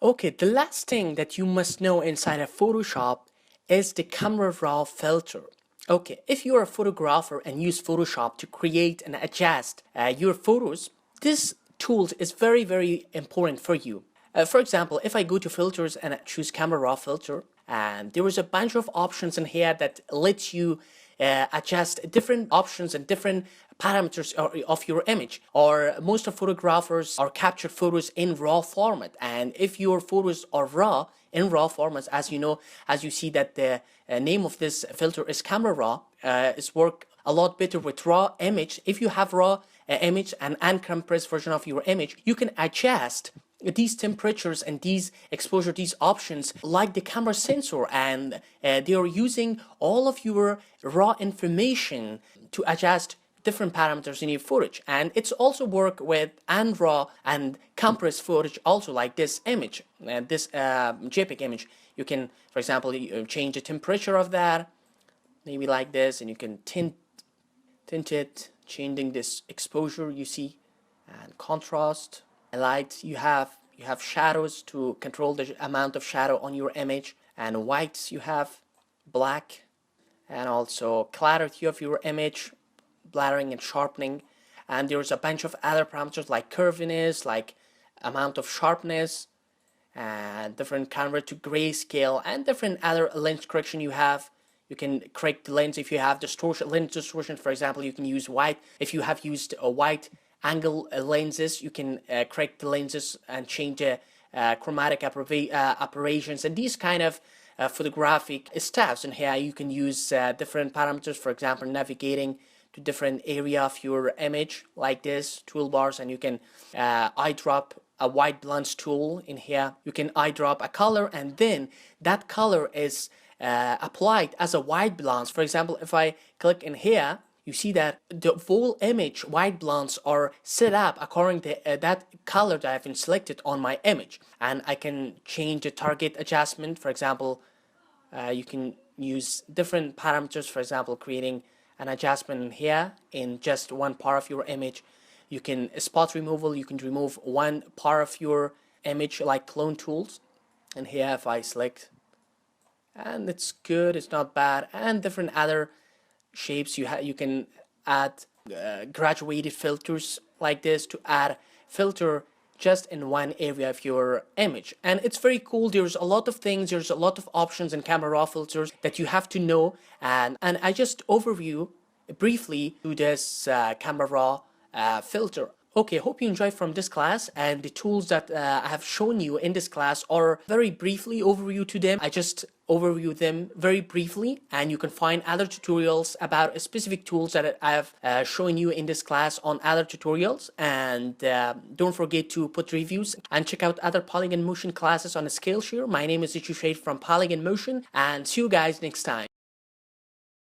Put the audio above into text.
Okay, the last thing that you must know inside of Photoshop is the camera raw filter. Okay, if you're a photographer and use Photoshop to create and adjust your photos, this tool is very important for you. For example, if I go to filters and I choose camera raw filter, and there is a bunch of options in here that lets you adjust different options and different parameters of your image. Or most of photographers are capture photos in raw format, and if your photos are raw in raw formats, as you know, as you see that the name of this filter is camera raw, it's work a lot better with raw image. If you have raw image and uncompressed version of your image, you can adjust these temperatures and these exposure, these options like the camera sensor, and they are using all of your raw information to adjust different parameters in your footage. And it's also work with unraw and compressed footage also, like this image, this JPEG image. You can, for example, change the temperature of that, maybe like this, and you can tint it, changing this exposure, you see, and contrast, light. You have shadows to control the amount of shadow on your image, and whites. You have black, and also clarity of your image, blurring and sharpening. And there's a bunch of other parameters like curviness, like amount of sharpness, and different convert to grayscale, and different other lens correction you have. You can correct the lens if you have distortion, lens distortion, for example. You can use white. If you have used a white angle lenses, you can correct the lenses and change the chromatic operations and these kind of photographic stuffs. And here you can use different parameters, for example, navigating to different area of your image like this, toolbars, and you can eyedrop a white balance tool in here. You can eyedrop a color, and then that color is applied as a white balance. For example, if I click in here, you see that the whole image white balance are set up according to that color that I've been selected on my image. And I can change the target adjustment. For example, you can use different parameters, for example, creating an adjustment in here in just one part of your image. You can spot removal. You can remove one part of your image like clone tools. And here if I select, and it's good, it's not bad. And different other shapes, you can add graduated filters like this to add filter just in one area of your image. And it's very cool. There's a lot of things, there's a lot of options in camera raw filters that you have to know, and I just overview briefly to this camera raw filter. Okay, hope you enjoyed from this class, and the tools that I have shown you in this class are very briefly overview to them. I just overview them very briefly, and you can find other tutorials about specific tools that I have shown you in this class on other tutorials. And don't forget to put reviews and check out other Polygon Motion classes on Skillshare. My name is Ichi Shade from Polygon Motion, and see you guys next time.